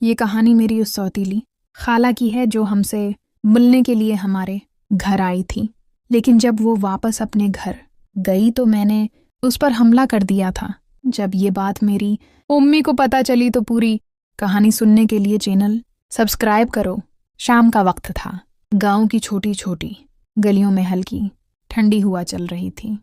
ये कहानी मेरी उस सौतीली खाला की है जो हमसे मिलने के लिए हमारे घर आई थी। लेकिन जब वो वापस अपने घर गई तो मैंने उस पर हमला कर दिया था। जब ये बात मेरी मम्मी को पता चली तो पूरी कहानी सुनने के लिए चैनल सब्सक्राइब करो। शाम का वक्त था। गांव की छोटी छोटी गलियों में हल्की ठंडी हवा चल रही थी।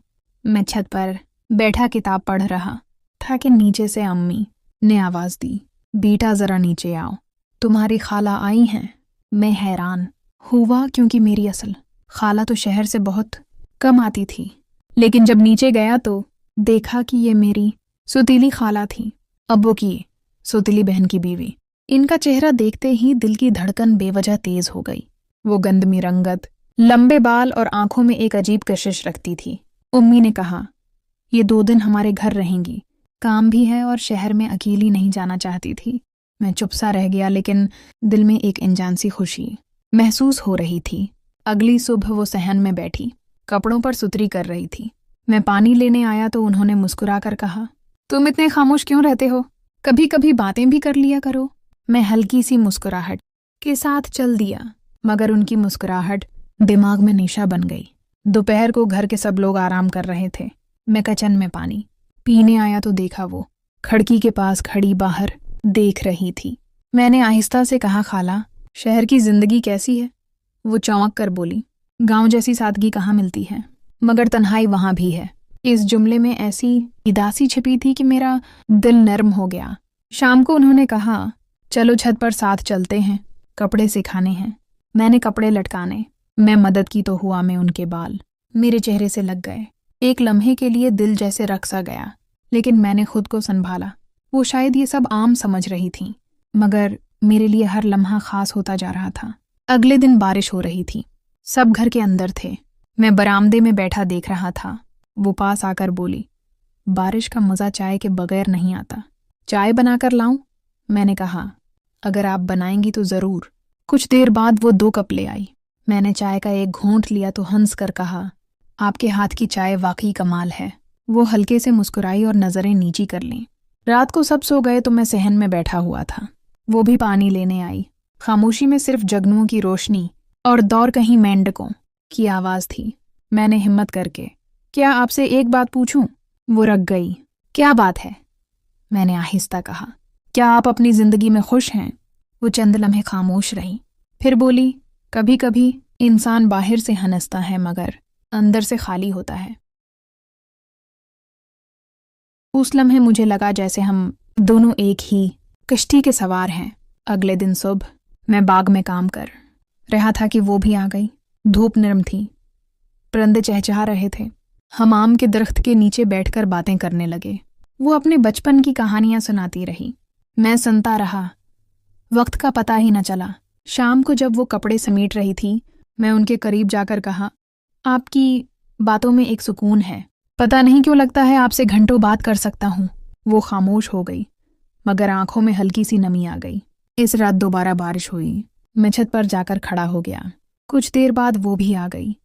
मैं छत पर बैठा किताब पढ़ रहा था कि नीचे से अम्मी ने आवाज़ दी, बेटा ज़रा नीचे आओ, तुम्हारी खाला आई हैं। मैं हैरान हुआ क्योंकि मेरी असल खाला तो शहर से बहुत कम आती थी। लेकिन जब नीचे गया तो देखा कि ये मेरी सौतीली खाला थी, अब्बू की सौतीली बहन की बीवी। इनका चेहरा देखते ही दिल की धड़कन बेवजह तेज हो गई। वो गंदमी रंगत, लंबे बाल और आंखों में एक अजीब कशिश रखती थी। उम्मी ने कहा, ये 2 दिन हमारे घर रहेंगी, काम भी है और शहर में अकेली नहीं जाना चाहती थी। मैं चुप सा रह गया, लेकिन दिल में एक अनजान सी खुशी महसूस हो रही थी। अगली सुबह वो सहन में बैठी कपड़ों पर सुतरी कर रही थी। मैं पानी लेने आया तो उन्होंने मुस्कुरा कर कहा, तुम इतने खामोश क्यों रहते हो? कभी कभी बातें भी कर लिया करो। मैं हल्की सी मुस्कुराहट के साथ चल दिया, मगर उनकी मुस्कुराहट दिमाग में निशा बन गई। दोपहर को घर के सब लोग आराम कर रहे थे। मैं किचन में पानी पीने आया तो देखा वो खिड़की के पास खड़ी बाहर देख रही थी। मैंने आहिस्ता से कहा, खाला, शहर की जिंदगी कैसी है? वो चौंक कर बोली, गांव जैसी सादगी कहाँ मिलती है, मगर तन्हाई वहां भी है। इस जुमले में ऐसी उदासी छिपी थी कि मेरा दिल नर्म हो गया। शाम को उन्होंने कहा, चलो छत पर साथ चलते हैं, कपड़े सिखाने हैं। मैंने कपड़े लटकाने मैं मदद की तो हुआ में उनके बाल मेरे चेहरे से लग गए। एक लम्हे के लिए दिल जैसे रख सा गया, लेकिन मैंने खुद को संभाला। वो शायद ये सब आम समझ रही थीं, मगर मेरे लिए हर लम्हा खास होता जा रहा था। अगले दिन बारिश हो रही थी। सब घर के अंदर थे। मैं बरामदे में बैठा देख रहा था। वो पास आकर बोली, बारिश का मज़ा चाय के बगैर नहीं आता, चाय बनाकर लाऊं? मैंने कहा, अगर आप बनाएंगी तो ज़रूर। कुछ देर बाद वो 2 कप ले आई। मैंने चाय का एक घूंट लिया तो हंस कर कहा, आपके हाथ की चाय वाकई कमाल है। वो हल्के से मुस्कुराई और नज़रें नीची कर लीं। रात को सब सो गए तो मैं सहन में बैठा हुआ था। वो भी पानी लेने आई। खामोशी में सिर्फ जगनुओं की रोशनी और दौर कहीं मेंढकों की आवाज़ थी। मैंने हिम्मत करके, क्या आपसे एक बात पूछूं? वो रख गई। क्या बात है? मैंने आहिस्ता कहा, क्या आप अपनी ज़िंदगी में खुश हैं? वो चंद लम्हे खामोश रही, फिर बोली, कभी कभी इंसान बाहर से हंसता है मगर अंदर से खाली होता है। उस लम्हे मुझे लगा जैसे हम दोनों एक ही कश्ती के सवार हैं। अगले दिन सुबह मैं बाग में काम कर रहा था कि वो भी आ गई। धूप नरम थी, परिंदे चहचहा रहे थे। हम आम के दरख्त के नीचे बैठकर बातें करने लगे। वो अपने बचपन की कहानियां सुनाती रही, मैं सुनता रहा। वक्त का पता ही न चला। शाम को जब वो कपड़े समेट रही थी, मैं उनके करीब जाकर कहा, आपकी बातों में एक सुकून है। पता नहीं क्यों लगता है आपसे घंटों बात कर सकता हूँ। वो खामोश हो गई, मगर आंखों में हल्की सी नमी आ गई। इस रात दोबारा बारिश हुई। मैं छत पर जाकर खड़ा हो गया। कुछ देर बाद वो भी आ गई।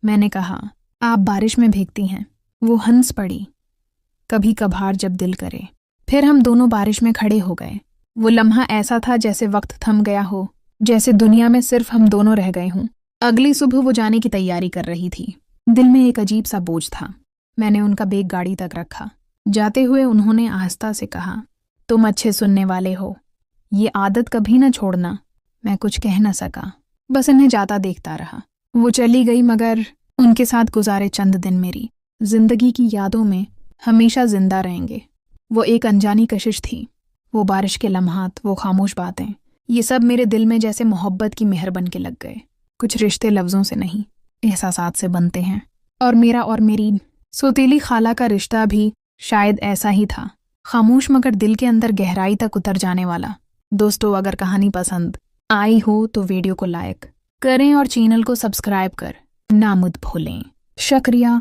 मैंने कहा, आप बारिश में भीगती हैं? वो हंस पड़ी, कभी कभार जब दिल करे। फिर हम दोनों बारिश में खड़े हो गए। वो लम्हा ऐसा था जैसे वक्त थम गया हो, जैसे दुनिया में सिर्फ हम दोनों रह गए हों। अगली सुबह वो जाने की तैयारी कर रही थी। दिल में एक अजीब सा बोझ था। मैंने उनका बैग गाड़ी तक रखा। जाते हुए उन्होंने आहिस्ता से कहा, तुम अच्छे सुनने वाले हो, ये आदत कभी न छोड़ना। मैं कुछ कह न सका, बस इन्हें जाता देखता रहा। वो चली गई, मगर उनके साथ गुजारे चंद दिन मेरी जिंदगी की यादों में हमेशा जिंदा रहेंगे। वो एक अनजानी कशिश थी, वो बारिश के लम्हात, वो खामोश बातें, ये सब मेरे दिल में जैसे मोहब्बत की मेहर बन के लग गए। कुछ रिश्ते लफ्ज़ों से नहीं, एहसासात से बनते हैं, और मेरा और मेरी सौतीली खाला का रिश्ता भी शायद ऐसा ही था, खामोश मगर दिल के अंदर गहराई तक उतर जाने वाला। दोस्तों, अगर कहानी पसंद आई हो तो वीडियो को लाइक करें और चैनल को सब्सक्राइब कर ना मत भूलें। शुक्रिया।